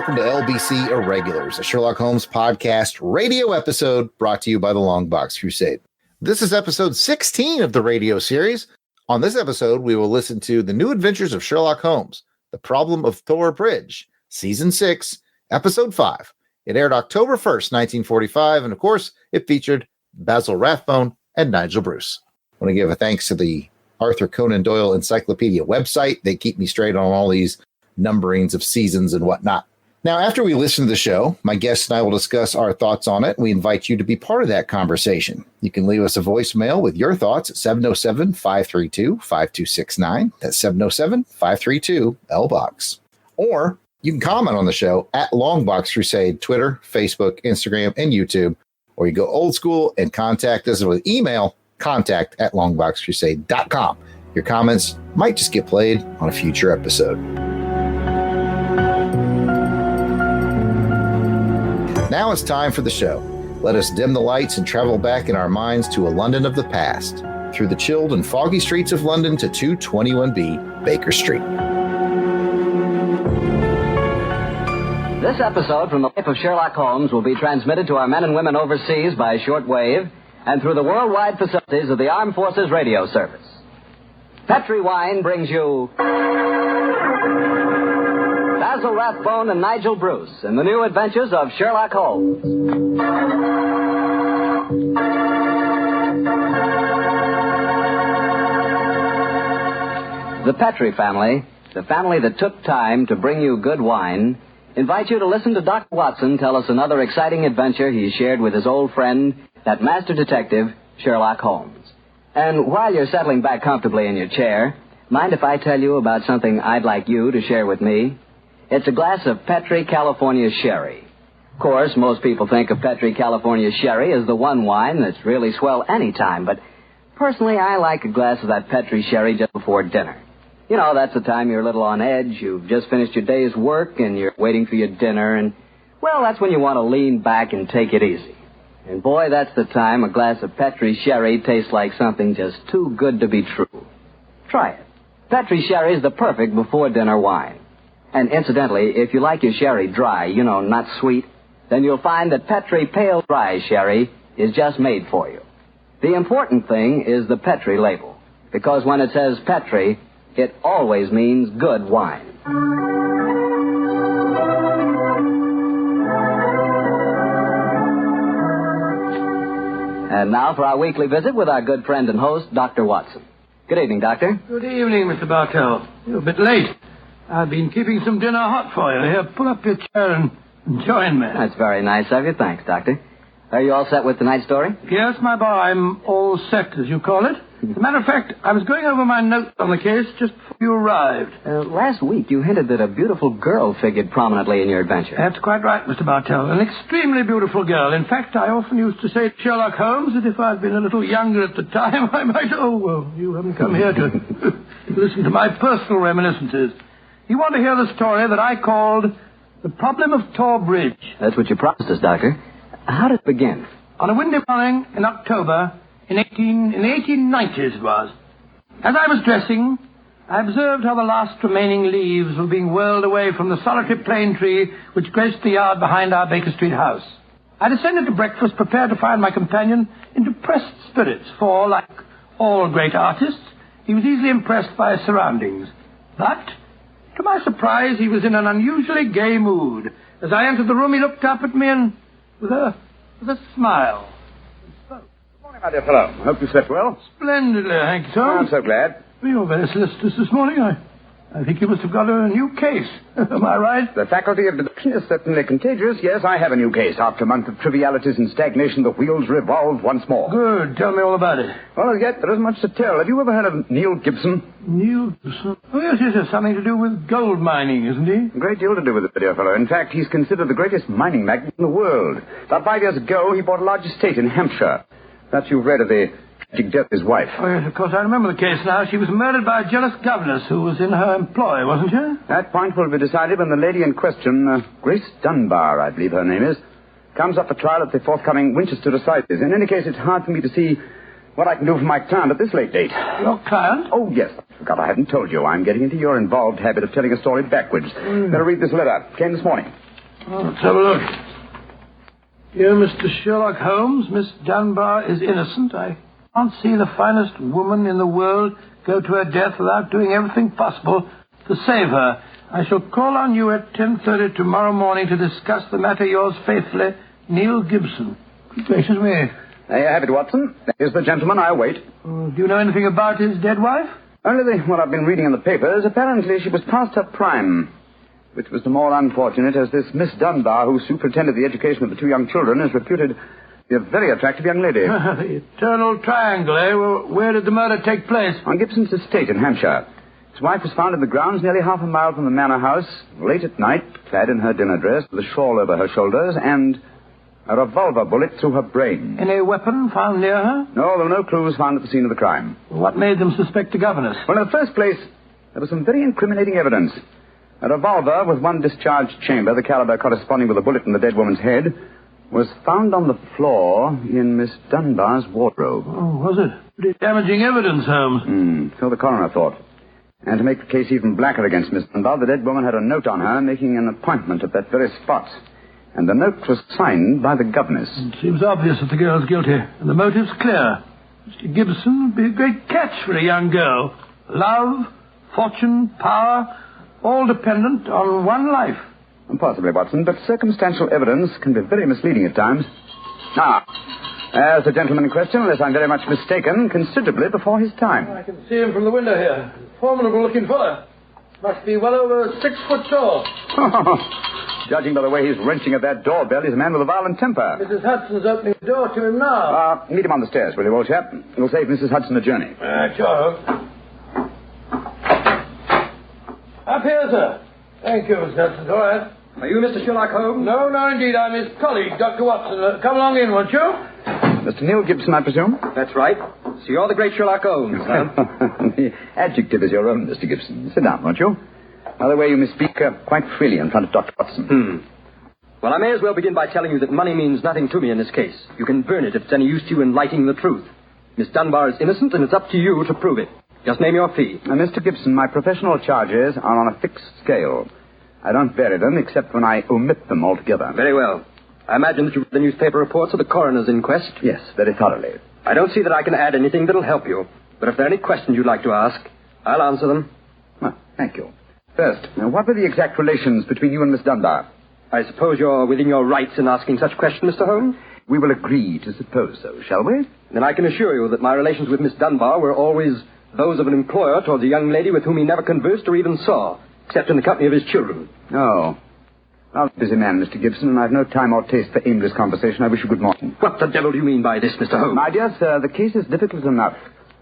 welcome to LBC Irregulars, a Sherlock Holmes podcast radio episode brought to you by the LONGBOX CRUSADE. This is episode 16 of the radio series. On this episode, we will listen to The New Adventures of Sherlock Holmes, The Problem of Thor Bridge, Season 6, Episode 5. It aired October 1st, 1945, and of course, it featured Basil Rathbone and Nigel Bruce. I want to give a thanks to the Arthur Conan Doyle Encyclopedia website. They keep me straight on all these numberings of seasons and whatnot. Now, after we listen to the show, my guests and I will discuss our thoughts on it. We invite you to be part of that conversation. You can leave us a voicemail with your thoughts at 707-532-5269. That's 707-532-LBOX. Or you can comment on the show at LONGBOX CRUSADE, Twitter, Facebook, Instagram, and YouTube. Or you go old school and contact us with email, contact@longboxcrusade.com. Your comments might just get played on a future episode. Now it's time for the show. Let us dim the lights and travel back in our minds to a London of the past, through the chilled and foggy streets of London to 221B Baker Street. This episode from the life of Sherlock Holmes will be transmitted to our men and women overseas by shortwave and through the worldwide facilities of the Armed Forces Radio Service. Petri Wine brings you Basil Rathbone and Nigel Bruce in The New Adventures of Sherlock Holmes. The Petri family, the family that took time to bring you good wine, invite you to listen to Dr. Watson tell us another exciting adventure he shared with his old friend, that master detective, Sherlock Holmes. And while you're settling back comfortably in your chair, mind if I tell you about something I'd like you to share with me? It's a glass of Petri California Sherry. Of course, most people think of Petri California Sherry as the one wine that's really swell any time, but personally, I like a glass of that Petri Sherry just before dinner. You know, that's the time you're a little on edge, you've just finished your day's work, and you're waiting for your dinner, and, well, that's when you want to lean back and take it easy. And boy, that's the time a glass of Petri Sherry tastes like something just too good to be true. Try it. Petri Sherry is the perfect before-dinner wine. And incidentally, if you like your sherry dry, you know, not sweet, then you'll find that Petri Pale Dry Sherry is just made for you. The important thing is the Petri label, because when it says Petri, it always means good wine. And now for our weekly visit with our good friend and host, Dr. Watson. Good evening, Doctor. Good evening, Mr. Bartell. You're a bit late. I've been keeping some dinner hot for you. Here, pull up your chair and join me. That's very nice of you. Thanks, Doctor. Are you all set with tonight's story? Yes, my boy, I'm all set, as you call it. As a matter of fact, I was going over my notes on the case just before you arrived. Last week, you hinted that a beautiful girl figured prominently in your adventure. That's quite right, Mr. Bartell. An extremely beautiful girl. In fact, I often used to say to Sherlock Holmes that if I'd been a little younger at the time, I might... Oh, well, you haven't come here to listen to my personal reminiscences. You want to hear the story that I called The Problem of Thor Bridge. That's what you promised us, Doctor. How did it begin? On a windy morning in October, in the 1890s it was. As I was dressing, I observed how the last remaining leaves were being whirled away from the solitary plane tree which graced the yard behind our Baker Street house. I descended to breakfast, prepared to find my companion in depressed spirits, for, like all great artists, he was easily impressed by his surroundings. But, to my surprise, he was in an unusually gay mood. As I entered the room, he looked up at me and, with a smile, spoke. Good morning, my dear fellow. Hope you slept well. Splendidly, thank you, sir. I'm so glad. You're very solicitous this morning. I think you must have got a new case. Am I right? The faculty of deduction is certainly contagious. Yes, I have a new case. After a month of trivialities and stagnation, the wheels revolve once more. Good. Tell me all about it. Well, as yet, there isn't much to tell. Have you ever heard of Neil Gibson? Neil Gibson? Oh, yes, it has something to do with gold mining, isn't he? A great deal to do with it, my dear fellow. In fact, he's considered the greatest mining magnate in the world. About 5 years ago, he bought a large estate in Hampshire. Perhaps you've read of the tragic death of his wife. Oh, yes, of course, I remember the case now. She was murdered by a jealous governess who was in her employ, wasn't she? That point will be decided when the lady in question, Grace Dunbar, I believe her name is, comes up for trial at the forthcoming Winchester Assizes. In any case, it's hard for me to see what I can do for my client at this late date. Your client? Oh, yes. I forgot I hadn't told you. I'm getting into your involved habit of telling a story backwards. Better read this letter. Came this morning. Well, let's have a look. Dear Mr. Sherlock Holmes, Miss Dunbar is innocent. I can't see the finest woman in the world go to her death without doing everything possible to save her. I shall call on you at 10:30 tomorrow morning to discuss the matter. Yours faithfully, Neil Gibson. Good gracious me. There you have it, Watson. Here's the gentleman I await. Do you know anything about his dead wife? Only what I've been reading in the papers. Apparently she was past her prime, which was the more unfortunate as this Miss Dunbar, who superintended the education of the two young children, is reputed to be a very attractive young lady. The eternal triangle, eh? Well, where did the murder take place? On Gibson's estate in Hampshire. His wife was found in the grounds nearly half a mile from the manor house, late at night, clad in her dinner dress, with a shawl over her shoulders, and a revolver bullet through her brain. Any weapon found near her? No, there were no clues found at the scene of the crime. What made them suspect the governess? Well, in the first place, there was some very incriminating evidence. A revolver with one discharged chamber, the caliber corresponding with a bullet in the dead woman's head, was found on the floor in Miss Dunbar's wardrobe. Oh, was it? Pretty damaging evidence, Holmes. So the coroner thought. And to make the case even blacker against Miss Dunbar, the dead woman had a note on her making an appointment at that very spot. And the note was signed by the governess. It seems obvious that the girl's guilty, and the motive's clear. Mr. Gibson would be a great catch for a young girl. Love, fortune, power, all dependent on one life. Possibly, Watson, but circumstantial evidence can be very misleading at times. As the gentleman in question, unless I'm very much mistaken, considerably before his time. I can see him from the window here. Formidable-looking fellow. Must be well over 6 foot tall. Judging by the way he's wrenching at that doorbell, he's a man with a violent temper. Mrs. Hudson's opening the door to him now. Meet him on the stairs, will you, old chap? It'll save Mrs. Hudson a journey. Sure. Up here, sir. Thank you, Mr. Hudson. All right. Are you Mr. Sherlock Holmes? No, indeed. I'm his colleague, Dr. Watson. Come along in, won't you? Mr. Neil Gibson, I presume? That's right. So you're the great Sherlock Holmes, huh? The adjective is your own, Mr. Gibson. Sit down, won't you? By the way, you may speak quite freely in front of Dr. Watson. Well, I may as well begin by telling you that money means nothing to me in this case. You can burn it if it's any use to you in lighting the truth. Miss Dunbar is innocent, and it's up to you to prove it. Just name your fee. Mr. Gibson, my professional charges are on a fixed scale. I don't vary them except when I omit them altogether. Very well. I imagine that you read the newspaper reports of the coroner's inquest? Yes, very thoroughly. I don't see that I can add anything that'll help you. But if there are any questions you'd like to ask, I'll answer them. Well, thank you. First, what were the exact relations between you and Miss Dunbar? I suppose you're within your rights in asking such questions, Mr. Holmes? We will agree to suppose so, shall we? Then I can assure you that my relations with Miss Dunbar were always those of an employer towards a young lady with whom he never conversed or even saw, except in the company of his children. Oh. I'm a busy man, Mr. Gibson, and I've no time or taste for aimless conversation. I wish you good morning. What the devil do you mean by this, Mr. Holmes? My dear sir, the case is difficult enough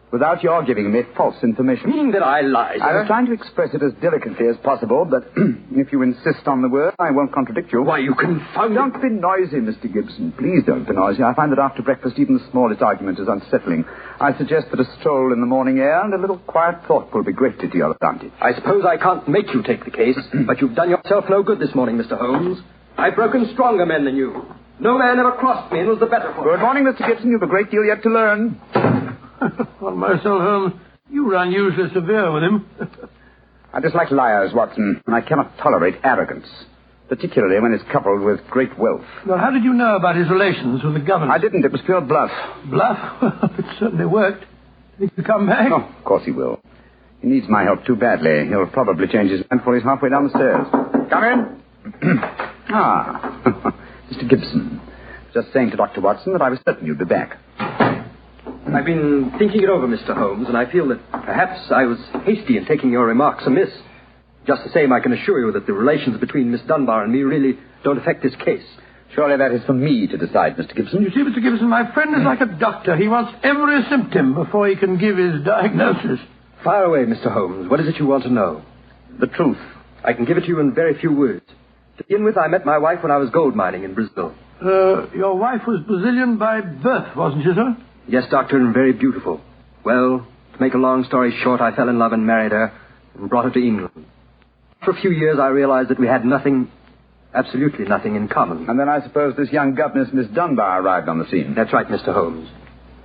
without your giving me false information. Meaning that I lie, sir? I was trying to express it as delicately as possible, but if you insist on the word, I won't contradict you. Why, you confounded... Don't be noisy, Mr. Gibson. Please don't be noisy. I find that after breakfast, even the smallest argument is unsettling. I suggest that a stroll in the morning air and a little quiet thought will be greatly to your advantage. I suppose I can't make you take the case, but you've done yourself no good this morning, Mr. Holmes. I've broken stronger men than you. No man ever crossed me and was the better for it. Good morning, Mr. Gibson. You've a great deal yet to learn. On myself, Holmes, you were unusually severe with him. I dislike liars, Watson, and I cannot tolerate arrogance, particularly when it's coupled with great wealth. Well, how did you know about his relations with the governor? I didn't. It was pure bluff. Bluff? It certainly worked. Think he'll come back? Oh, of course he will. He needs my help too badly. He'll probably change his mind before he's halfway down the stairs. Come in. Mr. Gibson. Just saying to Dr. Watson that I was certain you'd be back. I've been thinking it over, Mr. Holmes, and I feel that perhaps I was hasty in taking your remarks amiss. Just the same, I can assure you that the relations between Miss Dunbar and me really don't affect this case. Surely that is for me to decide, Mr. Gibson. You see, Mr. Gibson, my friend is like a doctor. He wants every symptom before he can give his diagnosis. Fire away, Mr. Holmes. What is it you want to know? The truth. I can give it to you in very few words. To begin with, I met my wife when I was gold mining in Brazil. Your wife was Brazilian by birth, wasn't she, sir? Yes, Doctor, and very beautiful. Well, to make a long story short, I fell in love and married her and brought her to England. For a few years, I realized that we had nothing, absolutely nothing in common. And then I suppose this young governess, Miss Dunbar, arrived on the scene. That's right, Mr. Holmes.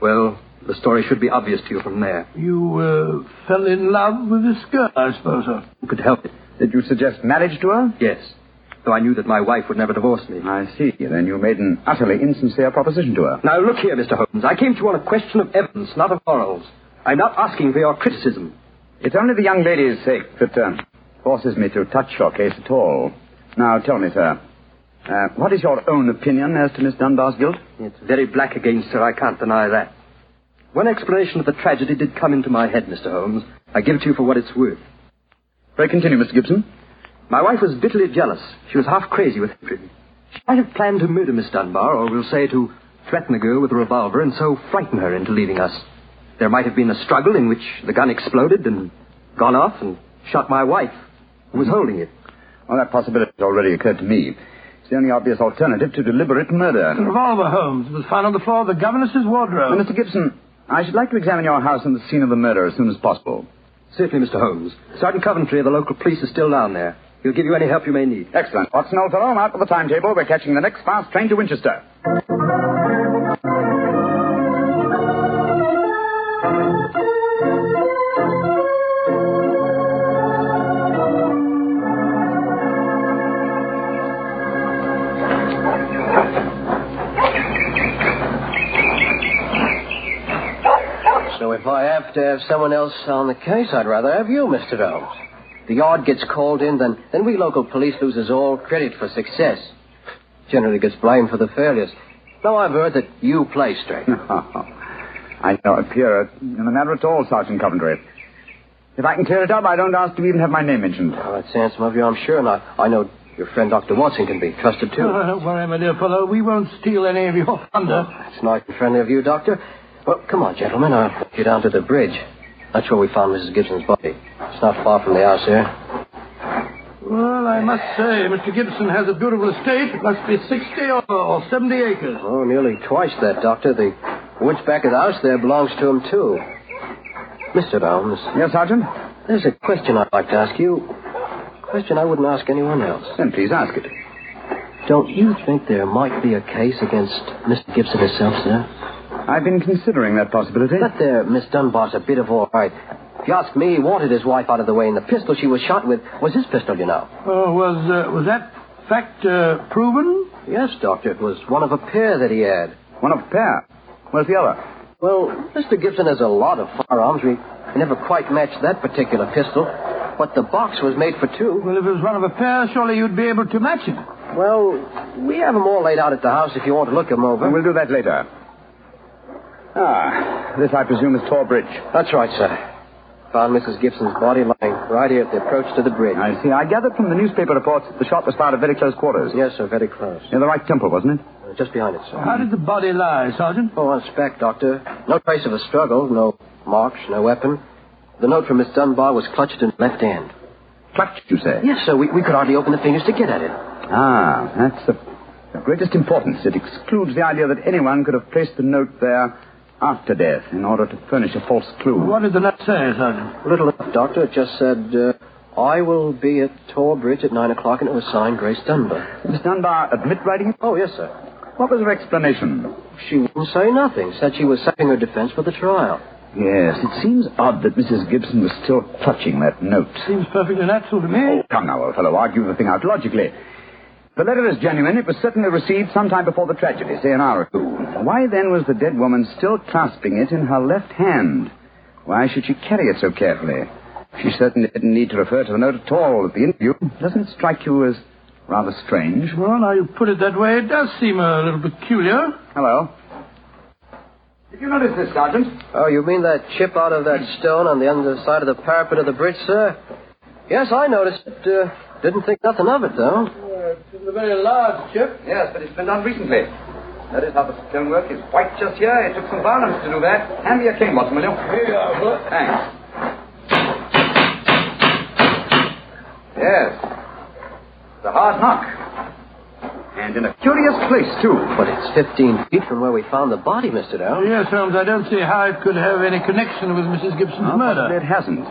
Well, the story should be obvious to you from there. You fell in love with this girl, I suppose, sir? Who could help it? Did you suggest marriage to her? Yes. though I knew that my wife would never divorce me. I see. Then you made an utterly insincere proposition to her. Now, look here, Mr. Holmes. I came to you on a question of evidence, not of morals. I'm not asking for your criticism. It's only the young lady's sake that forces me to touch your case at all. Now, tell me, sir, what is your own opinion as to Miss Dunbar's guilt? It's very black against her, I can't deny that. One explanation of the tragedy did come into my head, Mr. Holmes. I give it to you for what it's worth. Pray continue, Mr. Gibson. My wife was bitterly jealous. She was half crazy with hatred. She might have planned to murder Miss Dunbar, or we'll say to threaten the girl with a revolver and so frighten her into leaving us. There might have been a struggle in which the gun exploded and gone off and shot my wife, who was holding it. Well, that possibility has already occurred to me. It's the only obvious alternative to deliberate murder. The revolver, Holmes, was found on the floor of the governess's wardrobe. Now, Mr. Gibson, I should like to examine your house and the scene of the murder as soon as possible. Certainly, Mr. Holmes. Sergeant Coventry of the local police is still down there. He'll give you any help you may need. Excellent. Watson, old fellow, I'm out for the timetable. We're catching the next fast train to Winchester. So if I have to have someone else on the case, I'd rather have you, Mr. Holmes. The yard gets called in, then we local police loses all credit for success. Generally gets blamed for the failures. Now I've heard that you play straight. I don't appear in the matter at all, Sergeant Coventry. If I can clear it up, I don't ask to even have my name mentioned. Oh, that's handsome of you, I'm sure. And I know your friend Dr. Watson can be trusted, too. Oh, don't worry, my dear fellow. We won't steal any of your thunder. It's nice and friendly of you, Doctor. Well, come on, gentlemen. I'll take you down to the bridge. That's where we found Mrs. Gibson's body. It's not far from the house here. Well, I must say, Mr. Gibson has a beautiful estate. It must be 60 or 70 acres. Oh, nearly twice that, Doctor. The woods back of the house there belongs to him, too. Mr. Holmes. Yes, Sergeant? There's a question I'd like to ask you. A question I wouldn't ask anyone else. Then please ask it. Don't you think there might be a case against Mr. Gibson herself, sir? I've been considering that possibility. That there Miss Dunbar's a bit of all right. If you ask me, he wanted his wife out of the way, and the pistol she was shot with was his pistol, you know. Oh, was that fact proven? Yes, Doctor. It was one of a pair that he had. One of a pair? Where's the other? Well, Mr. Gibson has a lot of firearms. We never quite matched that particular pistol. But the box was made for two. Well, if it was one of a pair, surely you'd be able to match it. Well, we have them all laid out at the house if you want to look them over. Well, we'll do that later. This, I presume, is Thor Bridge. That's right, sir. Found Mrs. Gibson's body lying right here at the approach to the bridge. I see. I gathered from the newspaper reports that the shot was fired at very close quarters. Yes, sir, very close. Near the right temple, wasn't it? Just behind it, sir. How did the body lie, Sergeant? Oh, on its back, Doctor. No trace of a struggle, no marks, no weapon. The note from Miss Dunbar was clutched in the left hand. Clutched, you say? Yes, sir. We could hardly open the fingers to get at it. Ah, that's of greatest importance. It excludes the idea that anyone could have placed the note there after death in order to furnish a false clue. What did the note say, Sergeant? Little enough, Doctor. It just said, I will be at Thor Bridge at 9 o'clock, and it was signed Grace Dunbar. Miss Dunbar admit writing it? Oh, yes, sir. What was her explanation? She wouldn't say nothing. Said she was saving her defense for the trial. Yes, it seems odd that Mrs. Gibson was still clutching that note. Seems perfectly natural to me. Oh, come now, old fellow. Argue the thing out logically. The letter is genuine. It was certainly received sometime before the tragedy, say an hour or two. Why, then, was the dead woman still clasping it in her left hand? Why should she carry it so carefully? She certainly didn't need to refer to the note at all at the interview. Doesn't it strike you as rather strange? Well, now you put it that way, it does seem a little peculiar. Hello. Did you notice this, Sergeant? Oh, you mean that chip out of that stone on the underside of the parapet of the bridge, sir? Yes, I noticed it. Didn't think nothing of it, though. It's a very large chip. Yes, but it's been done recently. That is how the stonework is white just here. It took some violence to do that. Hand me a cane, Watson, will you? Here you are, sir. Thanks. Yes. It's a hard knock. And in a curious place, too. But it's 15 feet from where we found the body, Mr. Dow. Yes, Holmes, I don't see how it could have any connection with Mrs. Gibson's murder. It hasn't.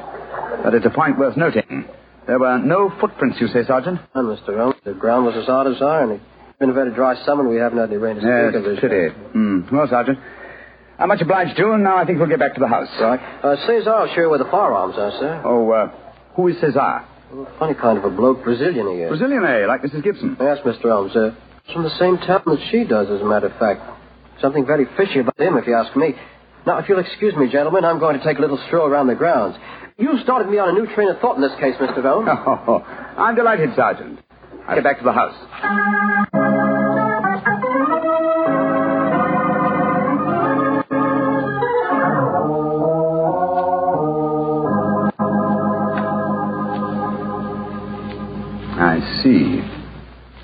But it's a point worth noting. There were no footprints, you say, Sergeant? And Mr. Holmes, the ground was as hard as iron. It's been a very dry summer, and we haven't had any rain to speak of this. Pity. Well, Sergeant, I'm much obliged to you, and now I think we'll get back to the house. Right. Cesar will show you where the firearms are, sir. Oh, who is Cesar? Funny kind of a bloke, Brazilian he is. Brazilian, eh? Like Mrs. Gibson. Yes, Mr. Holmes. He's from the same town that she does, as a matter of fact. Something very fishy about him, if you ask me. Now, if you'll excuse me, gentlemen, I'm going to take a little stroll around the grounds. You started me on a new train of thought in this case, Mr. Holmes. Oh, I'm delighted, Sergeant. I'll get back to the house. I see.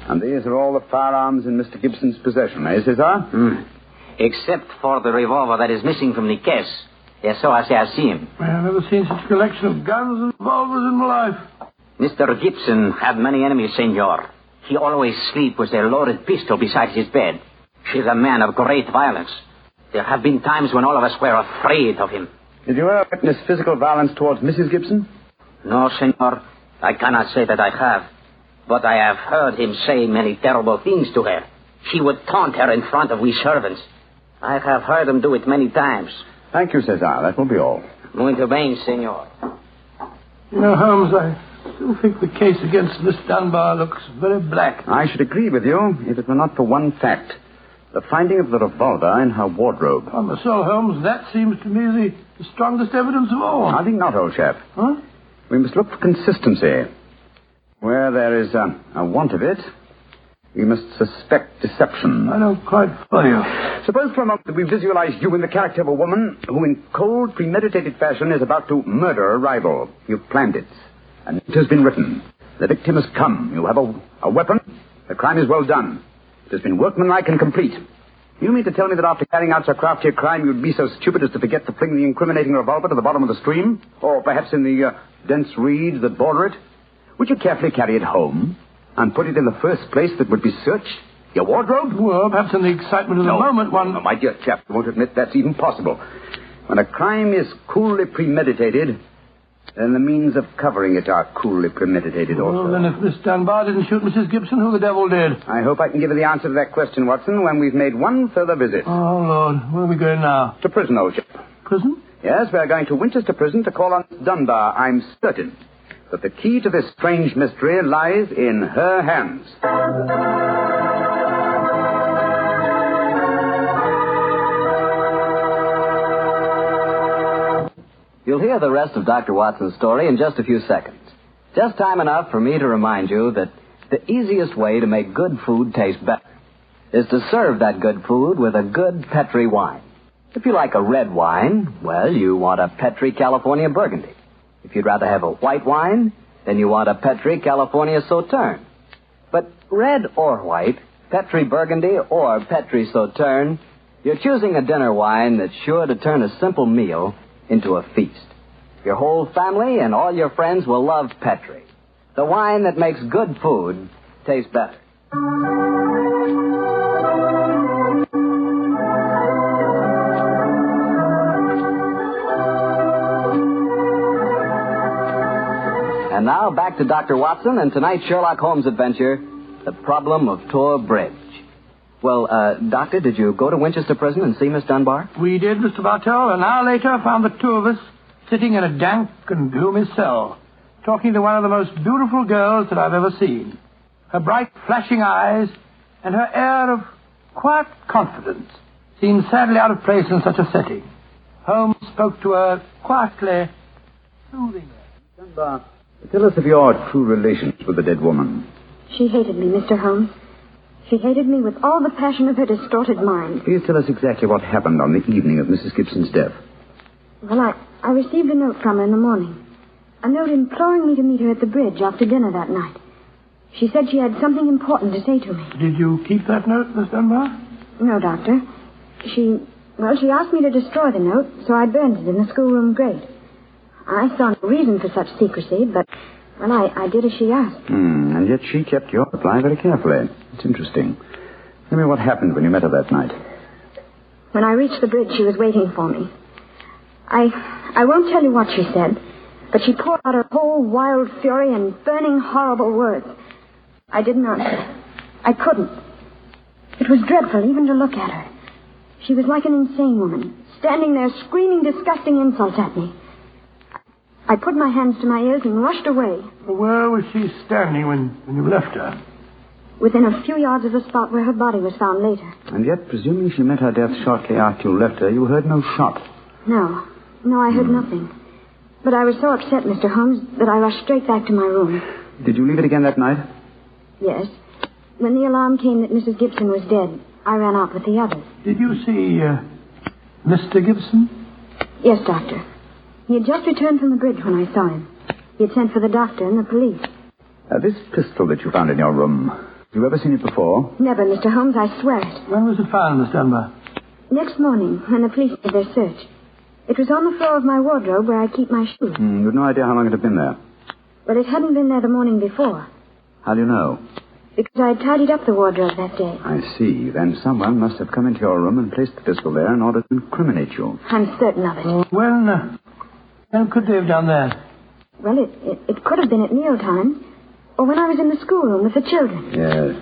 And these are all the firearms in Mr. Gibson's possession, eh, Cesar? Except for the revolver that is missing from the case. Yes, so I say I've seen him. I've never seen such a collection of guns and revolvers in my life. Mr. Gibson had many enemies, senor. He always sleep with a loaded pistol beside his bed. He's a man of great violence. There have been times when all of us were afraid of him. Did you ever witness physical violence towards Mrs. Gibson? No, senor. I cannot say that I have. But I have heard him say many terrible things to her. He would taunt her in front of we servants. I have heard him do it many times. Thank you, Cesar. That will be all. Muito bem, senor. You know, Holmes, I still think the case against Miss Dunbar looks very black. I should agree with you if it were not for one fact. The finding of the revolver in her wardrobe. On the soul, Holmes, that seems to me the strongest evidence of all. I think not, old chap. Huh? We must look for consistency. Where there is a want of it, we must suspect deception. I don't quite follow you. Suppose for a moment that we visualize you in the character of a woman who in cold, premeditated fashion is about to murder a rival. You've planned it, and it has been written. The victim has come. You have a weapon. The crime is well done. It has been workmanlike and complete. You mean to tell me that after carrying out so crafty a crime, you'd be so stupid as to forget to fling the incriminating revolver to the bottom of the stream? Or perhaps in the dense reeds that border it? Would you carefully carry it home and put it in the first place that would be searched? Your wardrobe? Well, perhaps in the excitement of the moment, one... No, my dear chap, you won't admit that's even possible. When a crime is coolly premeditated, then the means of covering it are coolly premeditated also. Well, then if Miss Dunbar didn't shoot Mrs. Gibson, who the devil did? I hope I can give you the answer to that question, Watson, when we've made one further visit. Oh, Lord. Where are we going now? To prison, old chap. Prison? Yes, we're going to Winchester Prison to call on Miss Dunbar. I'm certain that the key to this strange mystery lies in her hands. You'll hear the rest of Dr. Watson's story in just a few seconds. Just time enough for me to remind you that the easiest way to make good food taste better is to serve that good food with a good Petri wine. If you like a red wine, well, you want a Petri California Burgundy. If you'd rather have a white wine, then you want a Petri California Sauterne. But red or white, Petri Burgundy or Petri Sauterne, you're choosing a dinner wine that's sure to turn a simple meal into a feast. Your whole family and all your friends will love Petri, the wine that makes good food taste better. And now back to Dr. Watson and tonight's Sherlock Holmes adventure, The Problem of Thor Bridge. Well, Doctor, did you go to Winchester Prison and see Miss Dunbar? We did, Mr. Bartell. An hour later, I found the two of us sitting in a dank and gloomy cell, talking to one of the most beautiful girls that I've ever seen. Her bright, flashing eyes and her air of quiet confidence seemed sadly out of place in such a setting. Holmes spoke to her quietly, soothingly. Dunbar, tell us of your true relations with the dead woman. She hated me, Mr. Holmes. She hated me with all the passion of her distorted mind. Please tell us exactly what happened on the evening of Mrs. Gibson's death. Well, I received a note from her in the morning. A note imploring me to meet her at the bridge after dinner that night. She said she had something important to say to me. Did you keep that note, Miss Dunbar? No, Doctor. She asked me to destroy the note, so I burned it in the schoolroom grate. I saw no reason for such secrecy, but, well, I did as she asked. And yet she kept your reply very carefully. It's interesting. Tell me what happened when you met her that night. When I reached the bridge, she was waiting for me. I won't tell you what she said, but she poured out her whole wild fury in burning, horrible words. I didn't answer. I couldn't. It was dreadful even to look at her. She was like an insane woman, standing there screaming disgusting insults at me. I put my hands to my ears and rushed away. Where was she standing when you left her? Within a few yards of the spot where her body was found later. And yet, presuming she met her death shortly after you left her, you heard no shot. No, I heard nothing. But I was so upset, Mr. Holmes, that I rushed straight back to my room. Did you leave it again that night? Yes. When the alarm came that Mrs. Gibson was dead, I ran out with the others. Did you see Mr. Gibson? Yes, Doctor. He had just returned from the bridge when I saw him. He had sent for the doctor and the police. This pistol that you found in your room, have you ever seen it before? Never, Mr. Holmes, I swear it. When was it found, Miss Dunbar? Next morning, when the police did their search. It was on the floor of my wardrobe where I keep my shoes. You've no idea how long it had been there? Well, it hadn't been there the morning before. How do you know? Because I had tidied up the wardrobe that day. I see. Then someone must have come into your room and placed the pistol there in order to incriminate you. I'm certain of it. When could they have done that? Well, it could have been at mealtime, or when I was in the schoolroom with the children. Yes.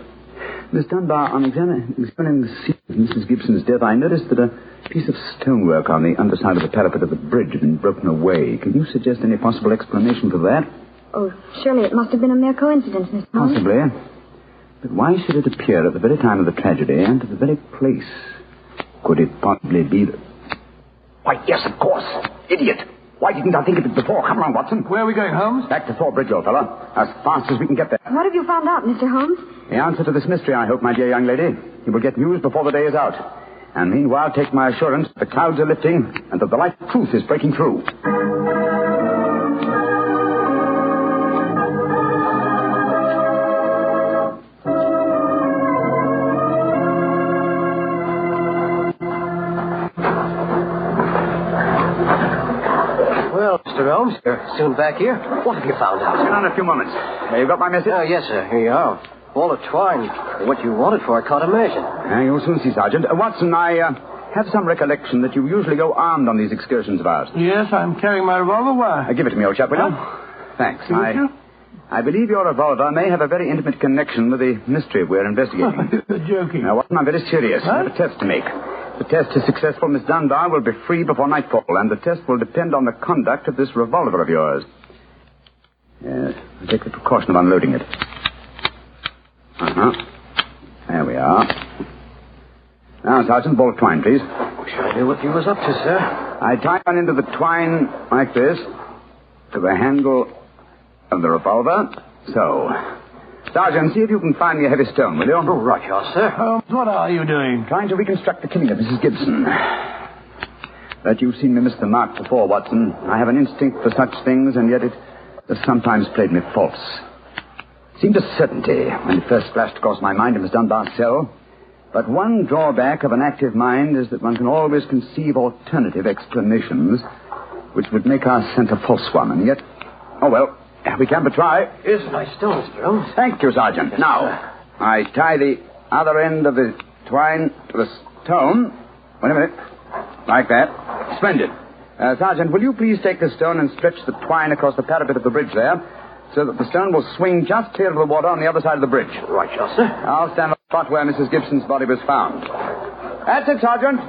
Miss Dunbar, on examining the scene of Mrs. Gibson's death, I noticed that a piece of stonework on the underside of the parapet of the bridge had been broken away. Can you suggest any possible explanation for that? Oh, surely it must have been a mere coincidence, Miss Holmes. Possibly. But why should it appear at the very time of the tragedy and at the very place? Could it possibly be that... Why, yes, of course. Idiot. Why didn't I think of it before? Come on, Watson. Where are we going, Holmes? Back to Thor Bridge, old fellow. As fast as we can get there. What have you found out, Mr. Holmes? The answer to this mystery, I hope, my dear young lady. You will get news before the day is out. And meanwhile, take my assurance that the clouds are lifting and that the light of truth is breaking through. Well, Mr. Holmes, you're soon back here. What have you found out? Sit down a few moments. You got my message? Oh, yes, sir. Here you are. All the twine. What you wanted for, I can't imagine. You'll soon see, Sergeant. Watson, I have some recollection that you usually go armed on these excursions of ours. Yes, I'm carrying my revolver. Why? Give it to me, old chap, will you? Thanks. I believe your revolver may have a very intimate connection with the mystery we're investigating. You're joking. Now, Watson, I'm very serious. I have a test to make. If the test is successful, Miss Dunbar will be free before nightfall, and the test will depend on the conduct of this revolver of yours. Yes, I'll take the precaution of unloading it. There we are. Now, Sergeant, ball of twine, please. Wish I knew what you was up to, sir. I tie one end of the twine like this to the handle of the revolver. So. Sergeant, see if you can find me a heavy stone, will you? Oh, right, sir. Holmes, what are you doing? Trying to reconstruct the killing of Mrs. Gibson. But you've seen me miss the mark before, Watson. I have an instinct for such things, and yet it has sometimes played me false. It seemed a certainty when it first flashed across my mind in Miss Dunbar's cell. But one drawback of an active mind is that one can always conceive alternative explanations which would make our scent a false one. And yet, oh well, we can but try. Here's a nice stone, Mr. Holmes. Thank you, Sergeant. Yes, now, sir. I tie the other end of the twine to the stone. Wait a minute. Like that. Splendid. Sergeant, will you please take the stone and stretch the twine across the parapet of the bridge there, so that the stone will swing just clear of the water on the other side of the bridge? Right, sir. I'll stand on the spot where Mrs. Gibson's body was found. That's it, Sergeant.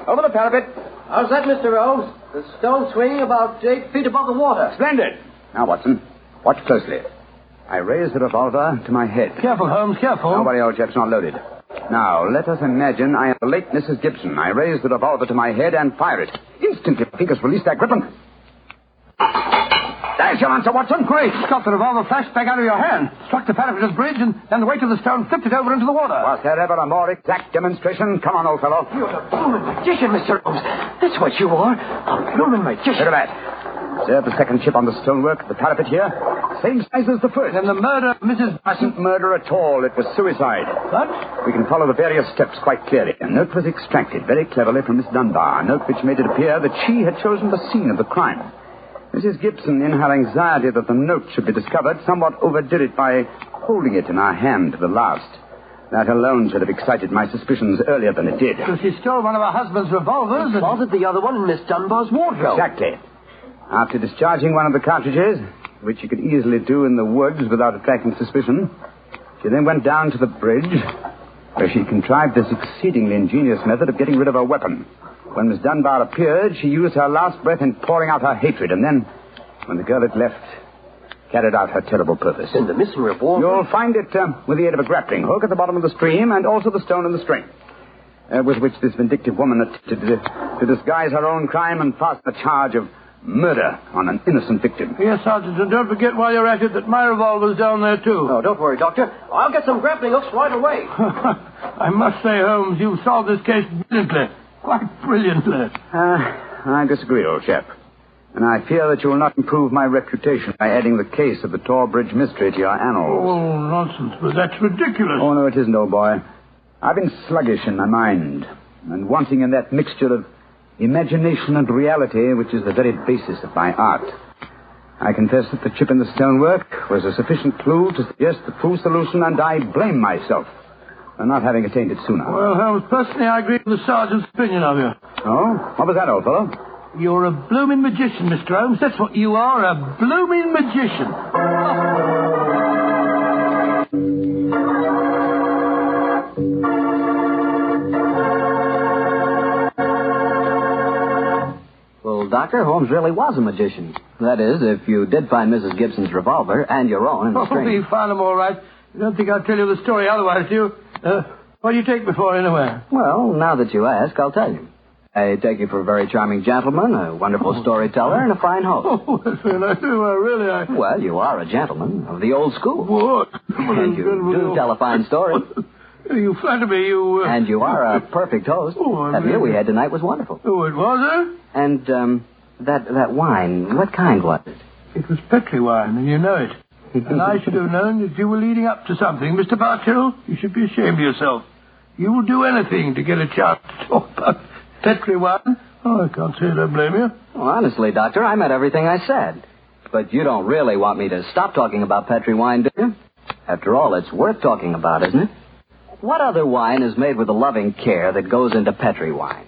Over the parapet. How's that, Mr. Holmes? The stone swinging about 8 feet above the water. Splendid. Now, Watson, watch closely. I raise the revolver to my head. Careful, Holmes, careful. Don't worry, old chap's not loaded. Now, let us imagine I am the late Mrs. Gibson. I raise the revolver to my head and fire it. Instantly, my fingers release their grip and... There's your answer, Watson. Great. Stop, the revolver flashed back out of your hand. Struck the parapet of the bridge, and the weight of the stone flipped it over into the water. Was there ever a more exact demonstration? Come on, old fellow. You're a blooming magician, Mr. Holmes. That's what you are. A blooming magician. Look at that. Observe the second chip on the stonework, the parapet here. Same size as the first. And the murder of Mrs. It wasn't murder at all. It was suicide. What? We can follow the various steps quite clearly. A note was extracted very cleverly from Miss Dunbar, a note which made it appear that she had chosen the scene of the crime. Mrs. Gibson, in her anxiety that the note should be discovered, somewhat overdid it by holding it in her hand to the last. That alone should have excited my suspicions earlier than it did. So she stole one of her husband's revolvers and... planted the other one in Miss Dunbar's wardrobe. Exactly. After discharging one of the cartridges, which she could easily do in the woods without attracting suspicion, she then went down to the bridge, where she contrived this exceedingly ingenious method of getting rid of her weapon. When Miss Dunbar appeared, she used her last breath in pouring out her hatred, and then when the girl had left carried out her terrible purpose. And the missing revolver? You'll find it with the aid of a grappling hook at the bottom of the stream and also the stone in the string, with which this vindictive woman attempted to disguise her own crime and fasten a charge of murder on an innocent victim. Yes, Sergeant, and don't forget while you're at it that my revolver's down there, too. Oh, don't worry, Doctor. I'll get some grappling hooks right away. I must say, Holmes, you've solved this case brilliantly. Quite brilliantly. I disagree, old chap. And I fear that you will not improve my reputation by adding the case of the Thor Bridge mystery to your annals. Oh, nonsense, but that's ridiculous. Oh, no, it isn't, old boy. I've been sluggish in my mind and wanting in that mixture of imagination and reality which is the very basis of my art. I confess that the chip in the stonework was a sufficient clue to suggest the true solution, and I blame myself for not having attained it sooner. Well, Holmes, personally, I agree with the sergeant's opinion of you. Oh? What was that, old fellow? You're a blooming magician, Mr. Holmes. That's what you are, a blooming magician. Well, Doctor, Holmes really was a magician. That is, if you did find Mrs. Gibson's revolver and your own in the string. Oh, you found them all right. You don't think I'll tell you the story otherwise, do you? What do you take me for, anyway? Well, now that you ask, I'll tell you. I take you for a very charming gentleman, a wonderful storyteller, and a fine host. Oh, well, I do, really. Well, you are a gentleman of the old school. What? And you do tell a fine story. You flatter me, you... And you are a perfect host. That meal we had tonight was wonderful. Oh, it was, And, that wine, what kind was it? It was Petri wine, and you know it. And I should have known that you were leading up to something. Mr. Bartell, you should be ashamed of yourself. You will do anything to get a chance to talk about Petri wine. Oh, I can't say I don't blame you. Well, honestly, Doctor, I meant everything I said. But you don't really want me to stop talking about Petri wine, do you? After all, it's worth talking about, isn't it? What other wine is made with the loving care that goes into Petri wine?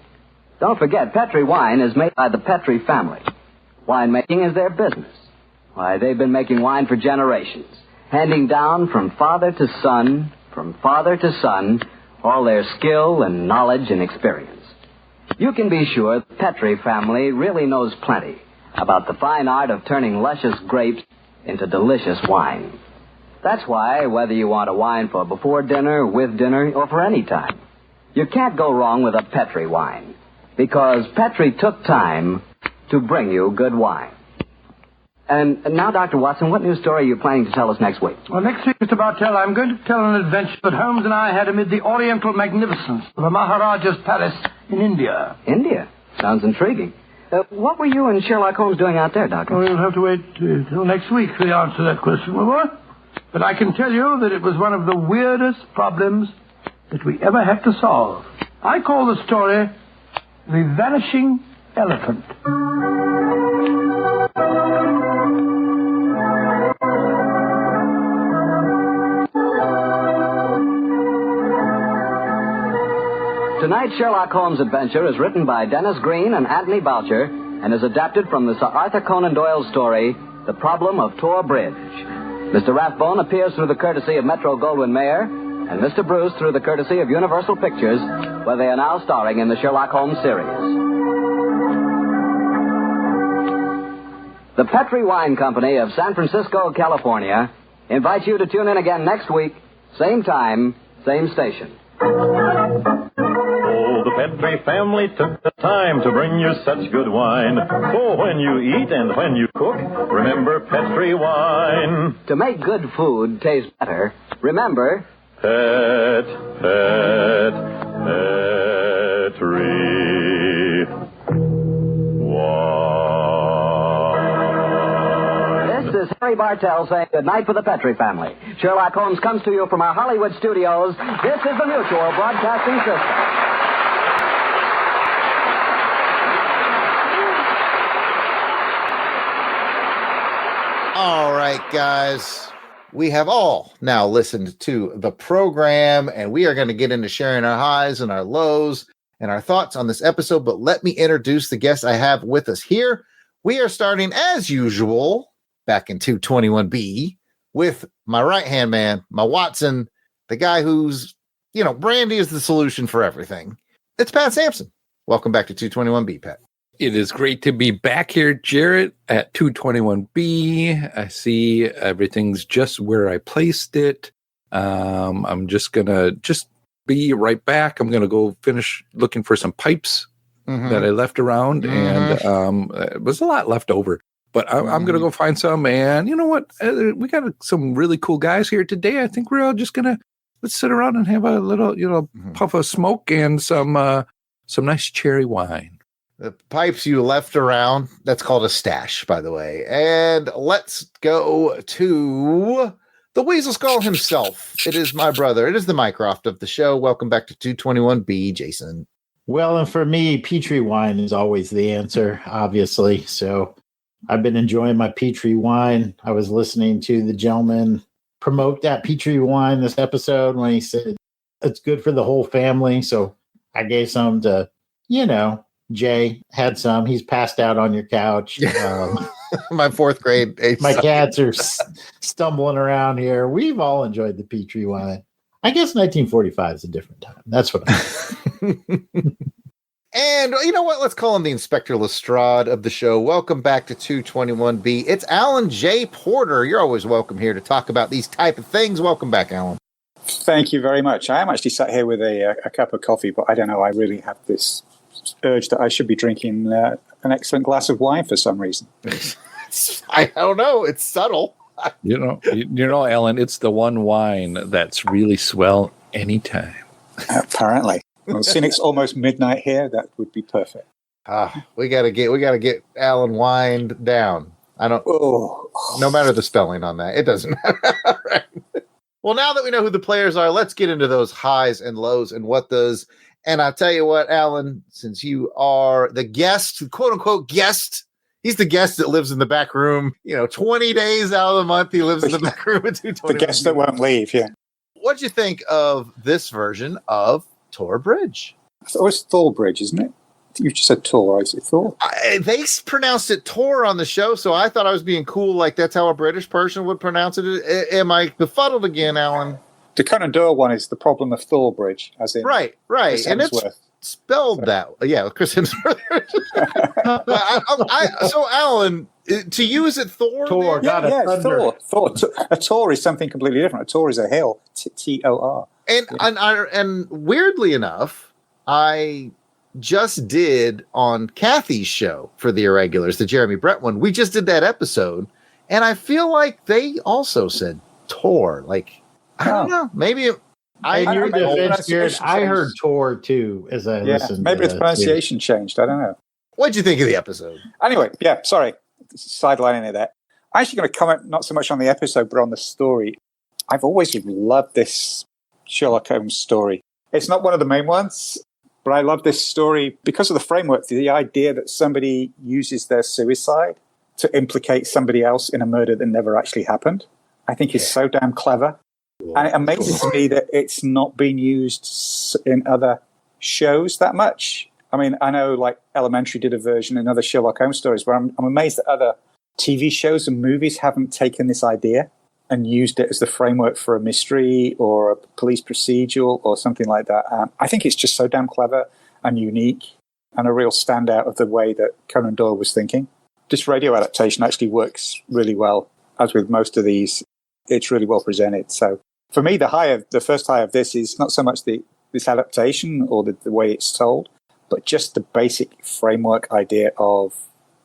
Don't forget, Petri wine is made by the Petri family. Winemaking is their business. Why, they've been making wine for generations, handing down from father to son, all their skill and knowledge and experience. You can be sure the Petri family really knows plenty about the fine art of turning luscious grapes into delicious wine. That's why, whether you want a wine for before dinner, with dinner, or for any time, you can't go wrong with a Petri wine, because Petri took time to bring you good wine. And now, Dr. Watson, what new story are you planning to tell us next week? Well, next week, Mr. Bartell, I'm going to tell an adventure that Holmes and I had amid the oriental magnificence of a Maharaja's palace in India. India? Sounds intriguing. What were you and Sherlock Holmes doing out there, Doctor? Well, we'll have to wait till next week for the answer to that question, my boy. But I can tell you that it was one of the weirdest problems that we ever had to solve. I call the story The Vanishing Elephant. Tonight's Sherlock Holmes adventure is written by Dennis Green and Anthony Boucher and is adapted from the Sir Arthur Conan Doyle story, The Problem of Thor Bridge. Mr. Rathbone appears through the courtesy of Metro-Goldwyn-Mayer, and Mr. Bruce through the courtesy of Universal Pictures, where they are now starring in the Sherlock Holmes series. The Petri Wine Company of San Francisco, California, invites you to tune in again next week, same time, same station. The Petri family took the time to bring you such good wine. So when you eat and when you cook, remember Petri wine. To make good food taste better, remember... Petri wine. This is Harry Bartell saying goodnight for the Petri family. Sherlock Holmes comes to you from our Hollywood studios. This is the Mutual Broadcasting System. All right, guys, we have all now listened to the program, and we are going to get into sharing our highs and our lows and our thoughts on this episode. But let me introduce the guests I have with us here. We are starting, as usual, back in 221B with my right-hand man, my Watson, the guy who's, Brandy is the solution for everything. It's Pat Sampson. Welcome back to 221B, Pat. It is great to be back here, Jarrod, at 221B. I see everything's just where I placed it. I'm just going to be right back. I'm going to go finish looking for some pipes that I left around, and it was a lot left over. But I'm going to go find some, and you know what? We got some really cool guys here today. I think we're all just going to let's sit around and have a little, puff of smoke and some nice cherry wine. The pipes you left around, that's called a stash, by the way. And let's go to the Weasel Skull himself. It is my brother. It is the Mycroft of the show. Welcome back to 221B, Jason. Well, and for me, Petri wine is always the answer, obviously. So I've been enjoying my Petri wine. I was listening to the gentleman promote that Petri wine this episode when he said it's good for the whole family. So I gave some to, Jay had some. He's passed out on your couch. My fourth grade. My cats are stumbling around here. We've all enjoyed the Petri wine. I guess 1945 is a different time. That's what I'm And you know what? Let's call him the Inspector Lestrade of the show. Welcome back to 221B. It's Alan J. Porter. You're always welcome here to talk about these type of things. Welcome back, Alan. Thank you very much. I am actually sat here with a cup of coffee, but I don't know. I really have this urge that I should be drinking an excellent glass of wine for some reason. I don't know. It's subtle. Alan, it's the one wine that's really swell anytime. Apparently. Well, seeing it's almost midnight here, that would be perfect. We gotta get Alan wined down. No matter the spelling on that, it doesn't matter. Right. Well, now that we know who the players are, let's get into those highs and lows and what those. And I'll tell you what, Alan, since you are the guest, quote unquote guest, he's the guest that lives in the back room. 20 days out of the month, he lives in the back room. The guest that won't leave, yeah. What'd you think of this version of Thor Bridge? I thought it was Thor Bridge, isn't it? You just said Tor, I said Thor. They pronounced it Tor on the show, so I thought I was being cool, like that's how a British person would pronounce it. Am I befuddled again, Alan? The Conan Doyle one is the Problem of Thor Bridge, as in right, and it's spelled that. Yeah, Chris Hemsworth. So, Alan, to you, is it Thor? Thor, Thor. A Tor is something completely different. A Tor is a hill. T-O-R. And weirdly enough, I just did on Kathy's show for the Irregulars, the Jeremy Brett one. We just did that episode, and I feel like they also said Tor. Like, I don't know. Maybe I heard Tor too as I listened. Maybe its pronunciation changed. I don't know. What'd you think of the episode? Anyway, sorry, sidelining that. I'm actually going to comment not so much on the episode, but on the story. I've always loved this Sherlock Holmes story. It's not one of the main ones, but I love this story because of the framework, the idea that somebody uses their suicide to implicate somebody else in a murder that never actually happened. I think is so damn clever. And it amazes me that it's not been used in other shows that much. I mean, I know like Elementary did a version in other Sherlock Holmes stories, but I'm amazed that other TV shows and movies haven't taken this idea and used it as the framework for a mystery or a police procedural or something like that. I think it's just so damn clever and unique and a real standout of the way that Conan Doyle was thinking. This radio adaptation actually works really well. As with most of these, it's really well presented. So for me, the first high of this is not so much this adaptation or the way it's told, but just the basic framework idea of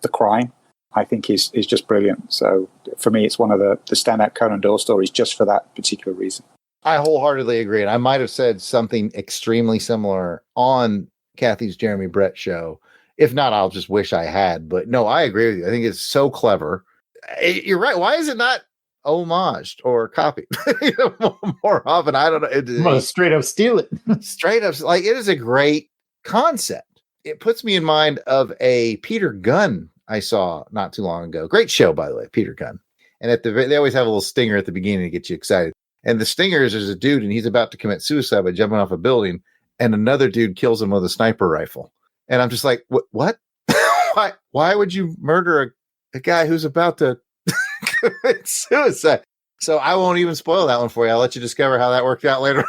the crime, I think is just brilliant. So for me, it's one of the standout Conan Doyle stories just for that particular reason. I wholeheartedly agree. And I might have said something extremely similar on Kathy's Jeremy Brett show. If not, I'll just wish I had. But no, I agree with you. I think it's so clever. You're right. Why is it not homaged or copied more often? I don't know. I'm gonna straight up steal it. Straight up, like it is a great concept. It puts me in mind of a Peter Gunn I saw not too long ago. Great show, by the way, Peter Gunn. And they always have a little stinger at the beginning to get you excited. And the stinger is there's a dude and he's about to commit suicide by jumping off a building, and another dude kills him with a sniper rifle. And I'm just like, what? Why would you murder a guy who's about to commit suicide? So I won't even spoil that one for you. I'll let you discover how that worked out later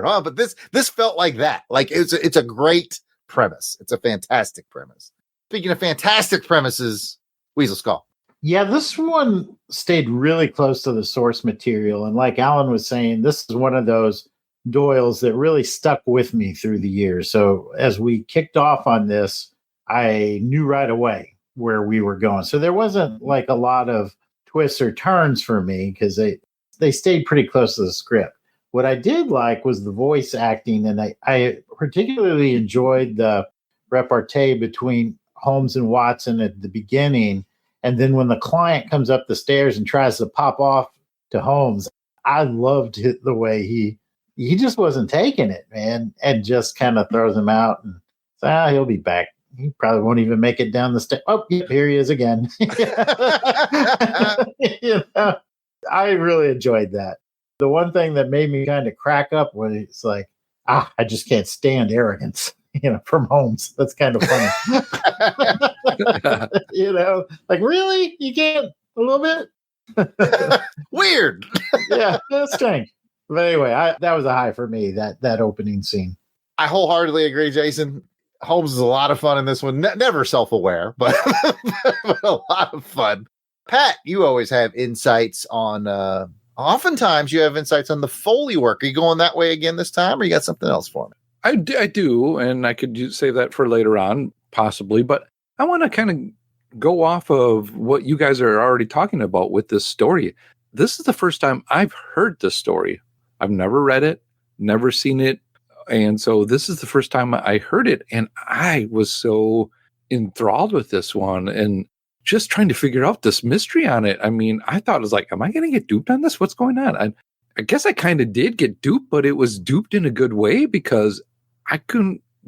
on. But this felt like that. Like it's a great premise. It's a fantastic premise. Speaking of fantastic premises, Weasel Skull. Yeah, this one stayed really close to the source material. And like Alan was saying, this is one of those Doyles that really stuck with me through the years. So as we kicked off on this, I knew right away where we were going. So there wasn't like a lot of twists or turns for me because they stayed pretty close to the script. What I did like was the voice acting, and I particularly enjoyed the repartee between Holmes and Watson at the beginning. And then when the client comes up the stairs and tries to pop off to Holmes, I loved the way he just wasn't taking it, man, and just kind of throws him out and says, he'll be back. He probably won't even make it down the stairs. Oh, yep, here he is again. I really enjoyed that. The one thing that made me kind of crack up was it's like, I just can't stand arrogance. From Holmes. That's kind of funny. Like, really? You can't a little bit? Weird. Yeah, that's strange. But anyway, that was a high for me, that opening scene. I wholeheartedly agree, Jason. Holmes is a lot of fun in this one. Never self-aware, but a lot of fun. Pat, you always have insights on, oftentimes you have insights on the Foley work. Are you going that way again this time, or you got something else for me? I do, and I could save that for later on, possibly. But I want to kind of go off of what you guys are already talking about with this story. This is the first time I've heard this story. I've never read it, never seen it. And so this is the first time I heard it. And I was so enthralled with this one and just trying to figure out this mystery on it. I mean, I thought it was like, am I going to get duped on this? What's going on? I guess I kind of did get duped, but it was duped in a good way because I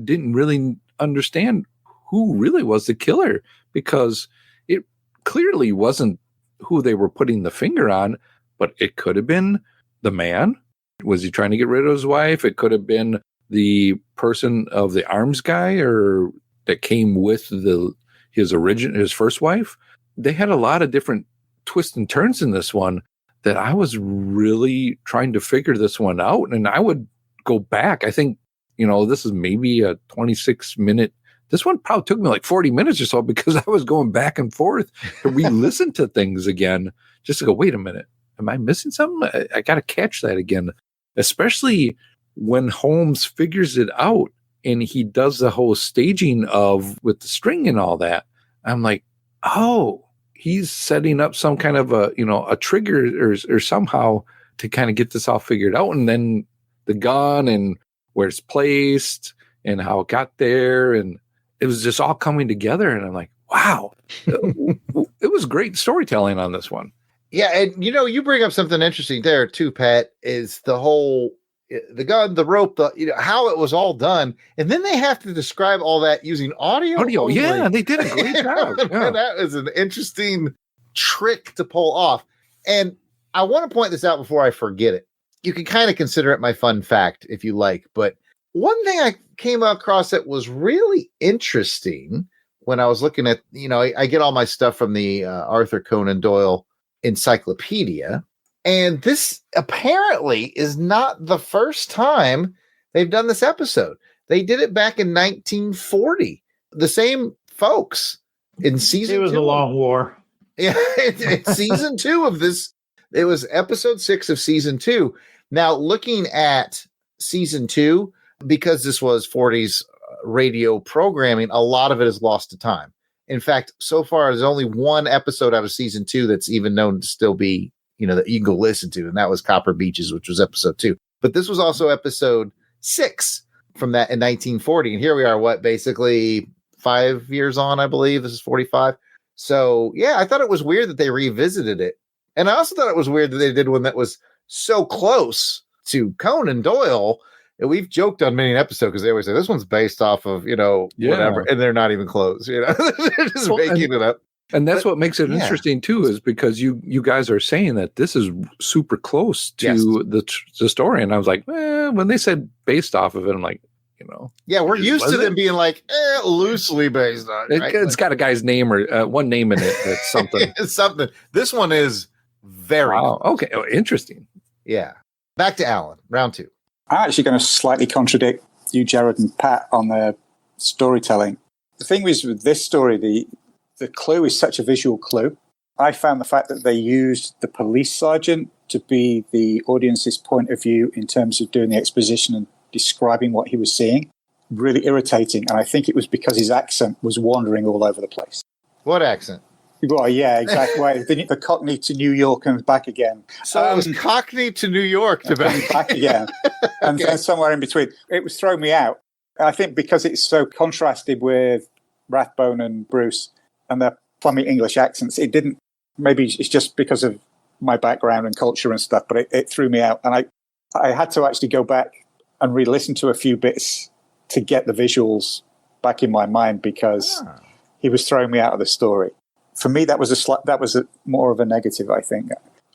didn't really understand who really was the killer, because it clearly wasn't who they were putting the finger on, but it could have been the man. Was he trying to get rid of his wife? It could have been the person of the arms guy or that came with his first wife. They had a lot of different twists and turns in this one that I was really trying to figure this one out. And I would go back. I think, this is maybe a 26-minute. This one probably took me like 40 minutes or so because I was going back and forth to re-listen to things again, just to go, wait a minute, am I missing something? I got to catch that again, especially when Holmes figures it out and he does the whole staging with the string and all that. I'm like, oh, he's setting up some kind of a trigger or somehow to kind of get this all figured out. And then the gun and where it's placed and how it got there. And it was just all coming together. And I'm like, wow, it was great storytelling on this one. Yeah. And, you bring up something interesting there too, Pat, is the whole, the gun, the rope, how it was all done. And then they have to describe all that using audio. Only. Yeah. They did a great job. Yeah. That was an interesting trick to pull off. And I want to point this out before I forget it. You can kind of consider it my fun fact if you like. But one thing I came across that was really interesting when I was looking at, I get all my stuff from the Arthur Conan Doyle encyclopedia. And this apparently is not the first time they've done this episode. They did it back in 1940. The same folks in season 2. It was a long war. Yeah, it's season 2 of this. It was episode 6 of season 2. Now, looking at season 2, because this was 40s radio programming, a lot of it is lost to time. In fact, so far, there's only one episode out of season 2 that's even known to still be, that you can go listen to, and that was Copper Beaches, which was episode 2. But this was also episode 6 from that in 1940. And here we are, basically 5 years on, I believe. This is 45. So, yeah, I thought it was weird that they revisited it. And I also thought it was weird that they did one that was so close to Conan Doyle. And we've joked on many an episode because they always say this one's based off of, whatever. And they're not even close, they're just making it up. And that's what makes it interesting too, is because you guys are saying that this is super close to the story. And I was like, when they said based off of it, I'm like, yeah, we're used to them being like loosely based on it. Right? It's got a guy's name or one name in it. That's something. It's something. This one is very close. Okay. Oh, interesting. Yeah. Back to Alan, round 2. I'm actually going to slightly contradict you, Jarrod and Pat, on the storytelling. The thing is with this story, the clue is such a visual clue. I found the fact that they used the police sergeant to be the audience's point of view in terms of doing the exposition and describing what he was seeing really irritating. And I think it was because his accent was wandering all over the place. What accent? Well, yeah, exactly. the Cockney to New York and back again. So it was Cockney to New York to back again. And then somewhere in between. It was throwing me out. I think because it's so contrasted with Rathbone and Bruce and their plummy English accents, it didn't, maybe it's just because of my background and culture and stuff, but it threw me out. And I had to actually go back and re-listen to a few bits to get the visuals back in my mind because he was throwing me out of the story. For me, that was more of a negative, I think.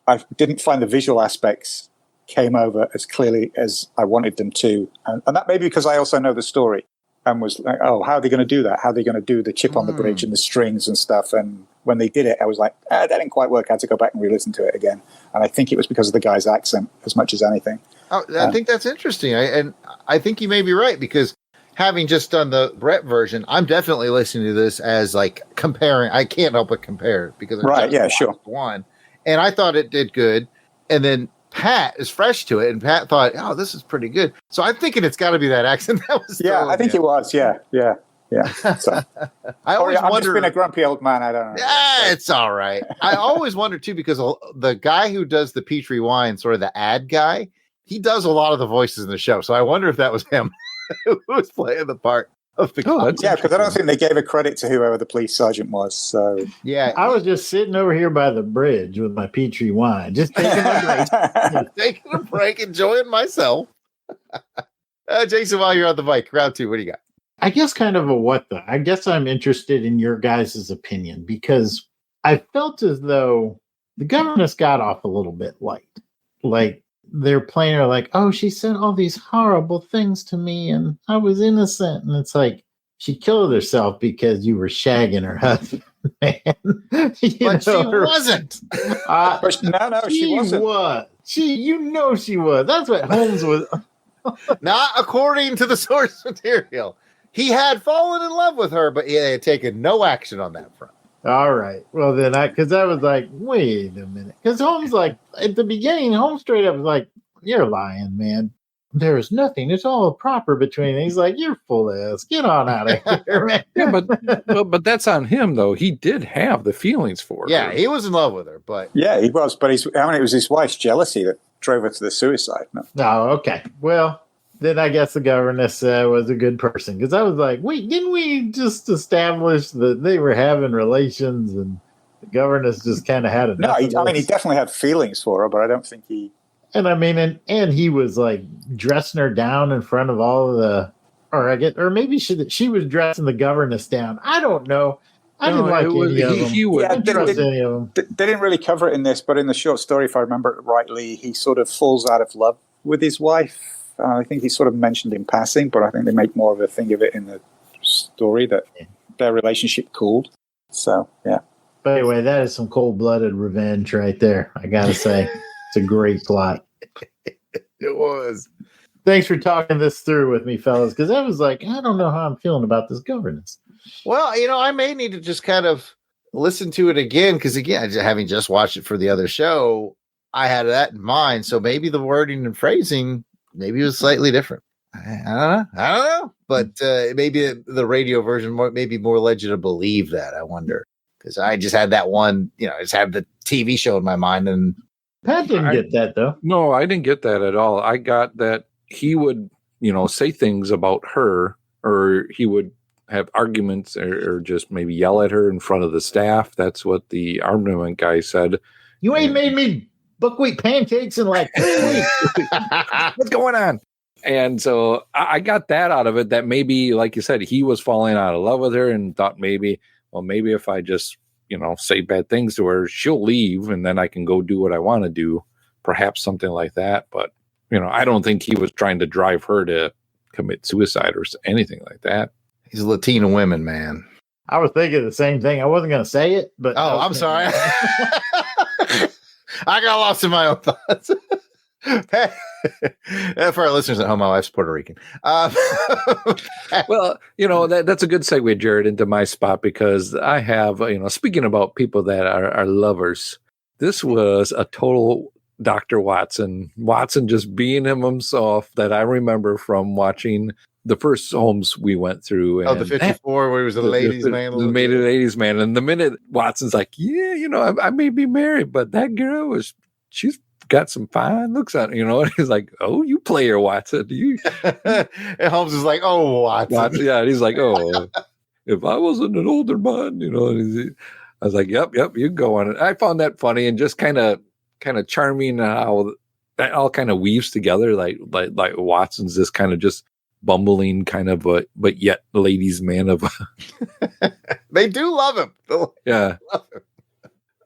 I didn't find the visual aspects came over as clearly as I wanted them to. And that may be because I also know the story and was like, oh, how are they going to do that? How are they going to do the chip on the bridge and the strings and stuff? And when they did it, I was like, that didn't quite work. I had to go back and re-listen to it again. And I think it was because of the guy's accent as much as anything. Oh, I think that's interesting. I think you may be right because having just done the Brett version, I'm definitely listening to this as like comparing. I can't help but compare because one, and I thought it did good, and then Pat is fresh to it, and Pat thought, "Oh, this is pretty good." So I'm thinking it's got to be that accent that was. Yeah, I think it was. Yeah. So, I'm just being a grumpy old man. I don't know. Yeah, it's all right. I always wonder too because the guy who does the Petrie wine, sort of the ad guy, he does a lot of the voices in the show. So I wonder if that was him. Who was playing the part of the yeah, because I don't think they gave a credit to whoever the police sergeant was. So yeah, I was just sitting over here by the bridge with my Petrie wine, just taking a break, taking a break, enjoying myself. Jason, while you're on the mic, round two, what do you got? I guess kind of a what the. I guess I'm interested in your guys' opinion because I felt as though the governess got off a little bit light, like. They're playing her like, oh, she said all these horrible things to me and I was innocent. And it's like, she killed herself because you were shagging her husband, man. But she wasn't. No, she wasn't. Was. She was. That's what Holmes was. Not according to the source material. He had fallen in love with her, but he had taken no action on that front. All right. Well, then because I was like, wait a minute. Because Holmes, like, at the beginning, Holmes straight up was like, you're lying, man. There's nothing. It's all proper between. And he's like, you're full ass. Get on out of here, man. Yeah, but that's on him, though. He did have the feelings for her. Yeah, he was in love with her, but. Yeah, he was. But it was his wife's jealousy that drove her to the suicide. No, okay. Well. Then I guess the governess was a good person because I was like, wait, didn't we just establish that they were having relations and the governess just kind of had enough? No, he definitely had feelings for her, but I don't think he. And I mean, and he was like dressing her down in front of all of the, or maybe she was dressing the governess down. I don't know. I didn't like any of them. I didn't trust any of them. They didn't really cover it in this, but in the short story, if I remember it rightly, he sort of falls out of love with his wife. I think he sort of mentioned in passing, but I think they make more of a thing of it in the story that their relationship cooled. So, yeah. But anyway, that is some cold-blooded revenge right there. I got to say, it's a great plot. It was. Thanks for talking this through with me, fellas, because I was like, I don't know how I'm feeling about this governance. Well, I may need to just kind of listen to it again, because, again, having just watched it for the other show, I had that in mind. So maybe the wording and phrasing... Maybe it was slightly different. I don't know. But maybe the radio version maybe more led you to believe that. I wonder. Because I just had that one, I just had the TV show in my mind. And Pat didn't get that, though. No, I didn't get that at all. I got that he would, say things about her, or he would have arguments or just maybe yell at her in front of the staff. That's what the armament guy said. You ain't made me buckwheat pancakes in like 3 weeks. What's going on? And so I got that out of it, that maybe, like you said, he was falling out of love with her and thought maybe if I just, say bad things to her, she'll leave and then I can go do what I want to do. Perhaps something like that. But, I don't think he was trying to drive her to commit suicide or anything like that. He's Latino women, man. I was thinking the same thing. I wasn't going to say it, but. Oh, I'm sorry. I got lost in my own thoughts. For our listeners at home, my wife's Puerto Rican. Well, that's a good segue, Jarrod, into my spot because I have, speaking about people that are lovers, this was a total Dr. Watson just being himself that I remember from watching the first Holmes we went through. The 54 where he was a ladies' man. Made a ladies' man. And the minute Watson's like, yeah, I may be married, but that girl she's got some fine looks on it, and he's like, oh, you player, Watson. And Holmes is like, oh, Watson. Yeah, and he's like, oh, if I wasn't an older man, I was like, yep, you go on it. I found that funny and just kind of charming how that all kind of weaves together. Like Watson's this kind of just bumbling kind of, but yet ladies' man of. They do love him. Yeah. Love him.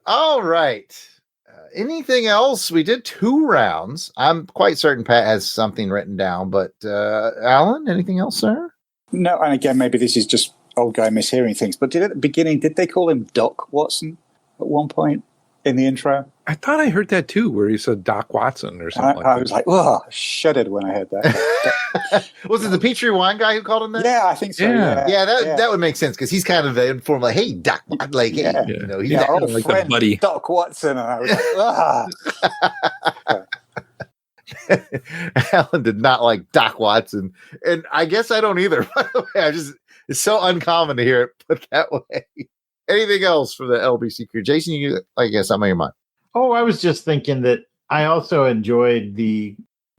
All right. Anything else? We did 2 rounds. I'm quite certain Pat has something written down, but Alan, anything else, sir? No, and again, maybe this is just old guy mishearing things, but at the beginning, did they call him Doc Watson at one point in the intro? I thought I heard that too, where he said Doc Watson or something. I was like, oh, I shuddered when I heard that. Was it the Petrie wine guy who called him that? Yeah, I think so. Yeah, that would make sense because he's kind of the informal, like, hey, Doc, like, he's our old like friend, a buddy. Doc Watson. And I was like, Alan did not like Doc Watson, and I guess I don't either. By the way, it's so uncommon to hear it put that way. Anything else for the LBC crew? Jason, I guess something on your mind. Oh, I was just thinking that I also enjoyed the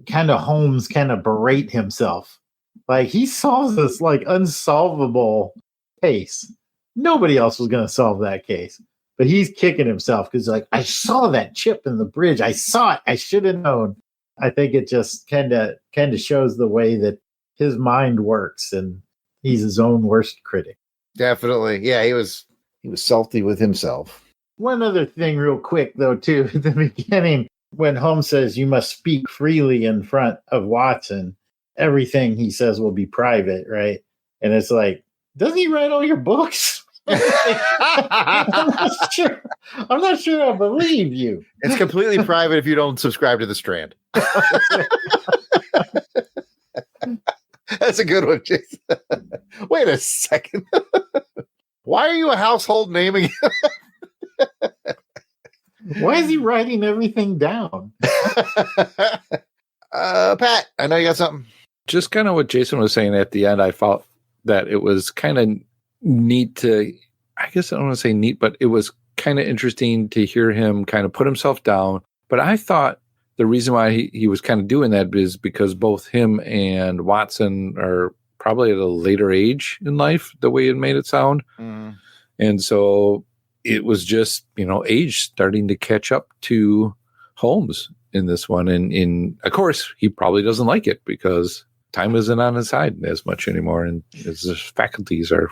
kind of Holmes kind of berate himself. Like he solves this like unsolvable case. Nobody else was going to solve that case, but he's kicking himself because like, I saw that chip in the bridge. I saw it. I should have known. I think it just kind of shows the way that his mind works, and he's his own worst critic. Definitely. Yeah, he was salty with himself. One other thing real quick, though, too, at the beginning, when Holmes says you must speak freely in front of Watson, everything he says will be private, right? And it's like, doesn't he write all your books? I'm not sure I believe you. It's completely private if you don't subscribe to The Strand. That's a good one, Jason. Wait a second. Why are you a household name again? Why is he writing everything down? Pat, I know you got something. Just kind of what Jason was saying at the end. I felt that it was kind of neat I guess I don't want to say neat, but it was kind of interesting to hear him kind of put himself down. But I thought the reason why he was kind of doing that is because both him and Watson are probably at a later age in life, the way it made it sound. Mm. And so it was just, age starting to catch up to Holmes in this one. And of course, he probably doesn't like it because time isn't on his side as much anymore. And his faculties are.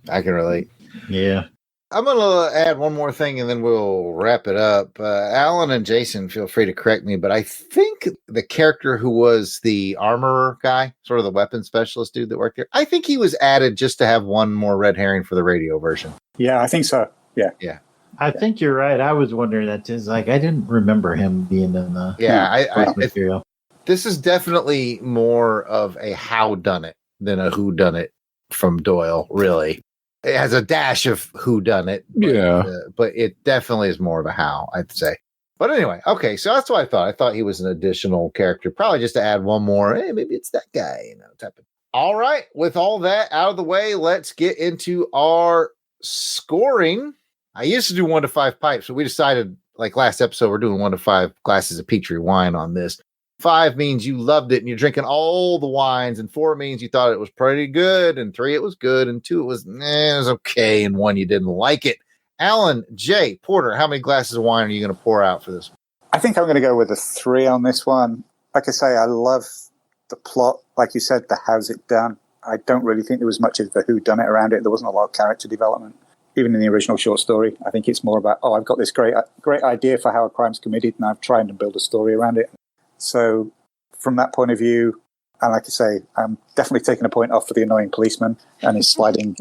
I can relate. Yeah. I'm going to add one more thing and then we'll wrap it up. Alan and Jason, feel free to correct me, but I think the character who was the armorer guy, sort of the weapons specialist dude that worked there, I think he was added just to have one more red herring for the radio version. Yeah, I think so. Yeah. I think you're right. I was wondering that. It's like, I didn't remember him being in the material. This is definitely more of a howdunit than a whodunit from Doyle, really. It has a dash of whodunit. But it definitely is more of a how, I'd say. But anyway, okay, so that's what I thought. I thought he was an additional character, probably just to add one more. Hey, maybe it's that guy, type of. All right, with all that out of the way, let's get into our scoring. I used to do 1 to 5 pipes, but we decided, like last episode, we're doing 1 to 5 glasses of Petrie wine on this. 5 means you loved it and you're drinking all the wines, and 4 means you thought it was pretty good, and 3 it was good, and 2 it was okay, and 1 you didn't like it. Alan, Jay, Porter, how many glasses of wine are you going to pour out for this one? I think I'm going to go with a 3 on this one. Like I say, I love the plot. Like you said, the how's it done. I don't really think there was much of the whodunit around it. There wasn't a lot of character development. Even in the original short story, I think it's more about, I've got this great idea for how a crime's committed, and I've tried to build a story around it. So from that point of view, and like I say, I'm definitely taking a point off for the annoying policeman and his sliding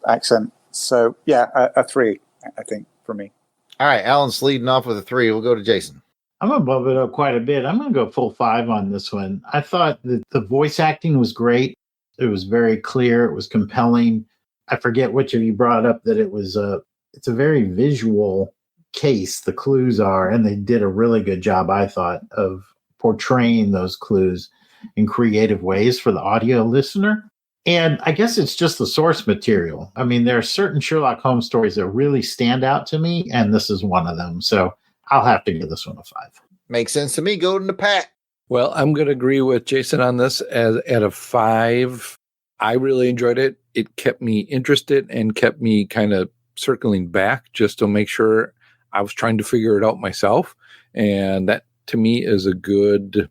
accent. So yeah, a 3, I think, for me. All right, Alan's leading off with a 3. We'll go to Jason. I'm going to bump it up quite a bit. I'm going to go full 5 on this one. I thought that the voice acting was great. It was very clear. It was compelling. I forget which of you brought up that it's a very visual case, the clues are, and they did a really good job, I thought, of portraying those clues in creative ways for the audio listener. And I guess it's just the source material. I mean, there are certain Sherlock Holmes stories that really stand out to me, and this is one of them. So I'll have to give this one a 5. Makes sense to me. Go to Pat. Well, I'm going to agree with Jason on this at a 5. I really enjoyed it. It kept me interested and kept me kind of circling back just to make sure I was trying to figure it out myself. And that, to me, is a good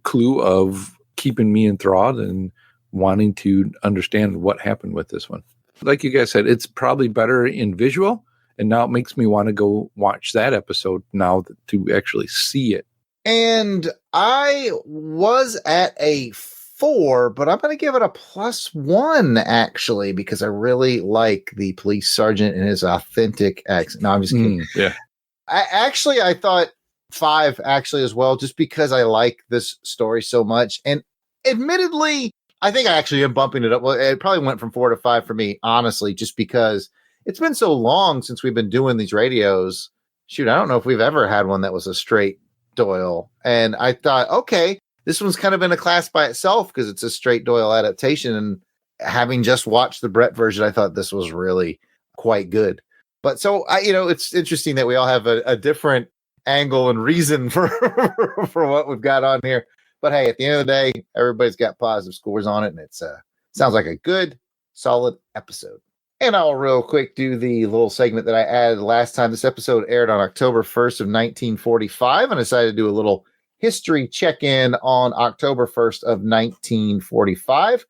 clue of keeping me enthralled and wanting to understand what happened with this one. Like you guys said, it's probably better in visual. And now it makes me want to go watch that episode now to actually see it. And I was at a 4, but I'm going to give it a +1, actually, because I really like the police sergeant and his authentic accent. No, I'm just kidding. Yeah. I thought 5, actually, as well, just because I like this story so much. And admittedly, I think I actually am bumping it up. Well, it probably went from 4 to 5 for me, honestly, just because it's been so long since we've been doing these radios. Shoot, I don't know if we've ever had one that was a straight Doyle. And I thought, okay, this one's kind of in a class by itself because it's a straight Doyle adaptation. And having just watched the Brett version, I thought this was really quite good. But so, it's interesting that we all have a different angle and reason for what we've got on here. But hey, at the end of the day, everybody's got positive scores on it. And it's sounds like a good, solid episode. And I'll real quick do the little segment that I added last time. This episode aired on October 1st of 1945, and I decided to do a little history check-in on October 1st of 1945.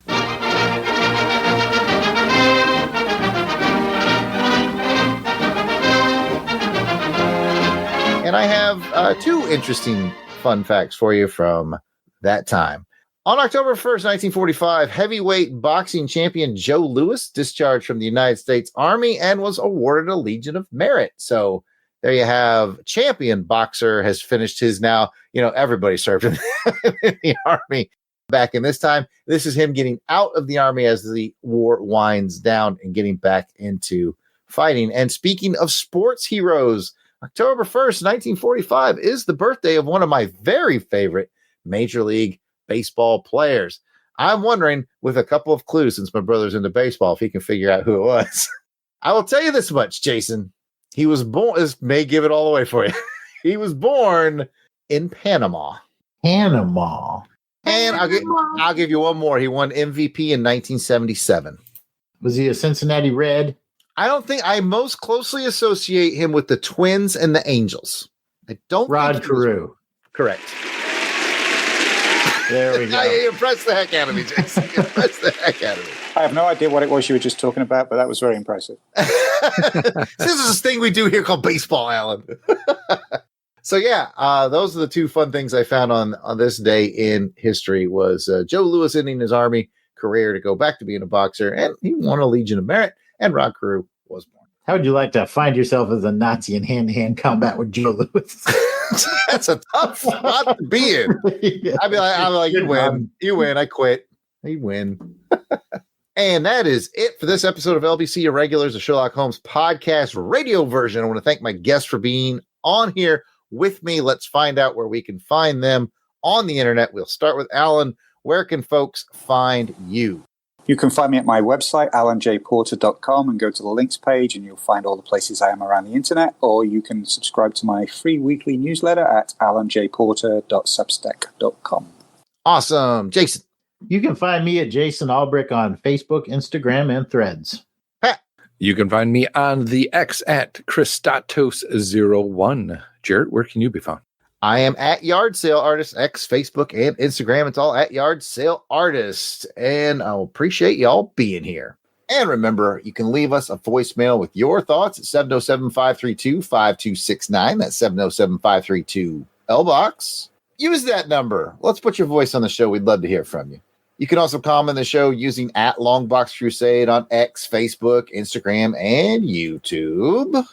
And I have 2 interesting fun facts for you from that time. On October 1st, 1945, heavyweight boxing champion Joe Louis discharged from the United States Army and was awarded a Legion of Merit. So there you have champion boxer has finished his now, everybody served in the Army back in this time. This is him getting out of the Army as the war winds down and getting back into fighting. And speaking of sports heroes, October 1st, 1945 is the birthday of one of my very favorite Major League Baseball players. I'm wondering, with a couple of clues, since my brother's into baseball, if he can figure out who it was. I will tell you this much, Jason. He was born, this may give it all away for you. He was born in Panama. Panama. And I'll give you one more. He won MVP in 1977. Was he a Cincinnati Red? I don't think I most closely associate him with the Twins and the Angels. I don't Rod Carew. Correct. There we go. You impressed the heck out of me, Jason. You impressed the heck out of me. I have no idea what it was you were just talking about, but that was very impressive. This is this thing we do here called baseball, Alan. So yeah, those are the 2 fun things I found on this day in history was Joe Louis ending his Army career to go back to being a boxer, and he won a Legion of Merit, and Rod Carew was born. How would you like to find yourself as a Nazi in hand-to-hand combat with Joe Louis? That's a tough spot to be in. Yeah. I'm like, you win, I quit. You win. And that is it for this episode of LBC Irregulars, the Sherlock Holmes podcast radio version. I want to thank my guests for being on here with me. Let's find out where we can find them on the internet. We'll start with Alan. Where can folks find you? You can find me at my website, alanjporter.com, and go to the links page, and you'll find all the places I am around the internet, or you can subscribe to my free weekly newsletter at alanjporter.substack.com. Awesome. Jason. You can find me at Jason Alberich on Facebook, Instagram, and Threads. Pat. You can find me on the X at Kristatos01. Jarrod, where can you be found? I am at Yard Sale Artist, X, Facebook, and Instagram. It's all at Yard Sale Artist. And I appreciate y'all being here. And remember, you can leave us a voicemail with your thoughts at 707-532-5269. That's 707-532-LBOX. Use that number. Let's put your voice on the show. We'd love to hear from you. You can also comment the show using at LONGBOX CRUSADE on X, Facebook, Instagram, and YouTube.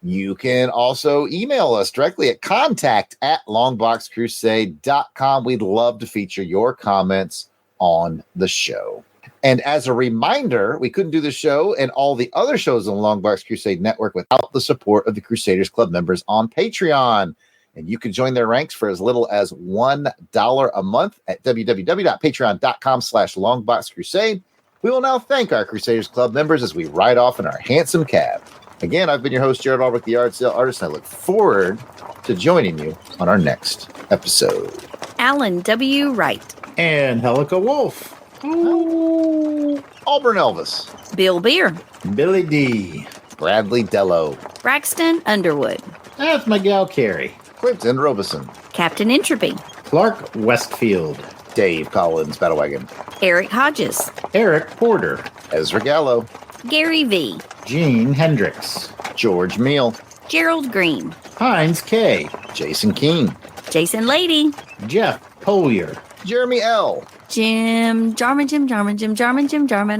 You can also email us directly at contact@longboxcrusade.com. We'd love to feature your comments on the show. And as a reminder, we couldn't do the show and all the other shows on the Longbox Crusade Network without the support of the Crusaders Club members on Patreon. And you can join their ranks for as little as $1 a month at www.patreon.com/longboxcrusade. We will now thank our Crusaders Club members as we ride off in our handsome cab. Again, I've been your host, Jarrod Alberich, the yard sale artist, and I look forward to joining you on our next episode. Alan W. Wright. And Helica Wolf. Ooh. Auburn Elvis. Bill Beer. Billy D. Bradley Dello. Braxton Underwood. That's Miguel Carey. Quentin Robeson. Captain Entropy. Clark Westfield. Dave Collins, Battlewagon. Eric Hodges. Eric Porter. Ezra Gallo. Gary V. Gene Hendricks. George Meal. Gerald Green. Heinz K. Jason Keene. Jason Lady. Jeff Polier. Jeremy L. Jim Jarman.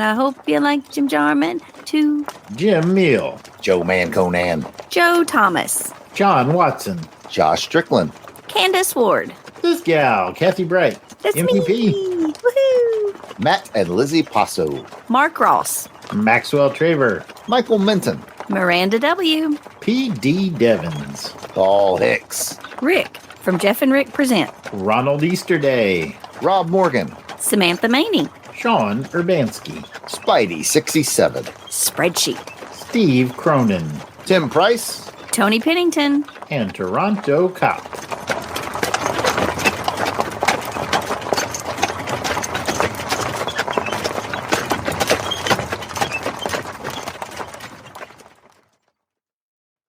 I hope you like Jim Jarman too. Jim Meal. Joe Man Conan. Joe Thomas. John Watson. Josh Strickland. Candace Ward. This gal, Kathy Bright. That's MVP. me. Woohoo. Matt and Lizzie Passo. Mark Ross. Maxwell Traver. Michael Minton. Miranda W. P.D. Devins. Paul Hicks. Rick from Jeff and Rick Present. Ronald Easterday. Rob Morgan. Samantha Maney. Sean Urbanski. Spidey 67. Spreadsheet. Steve Cronin. Tim Price. Tony Pennington. And Toronto Cop.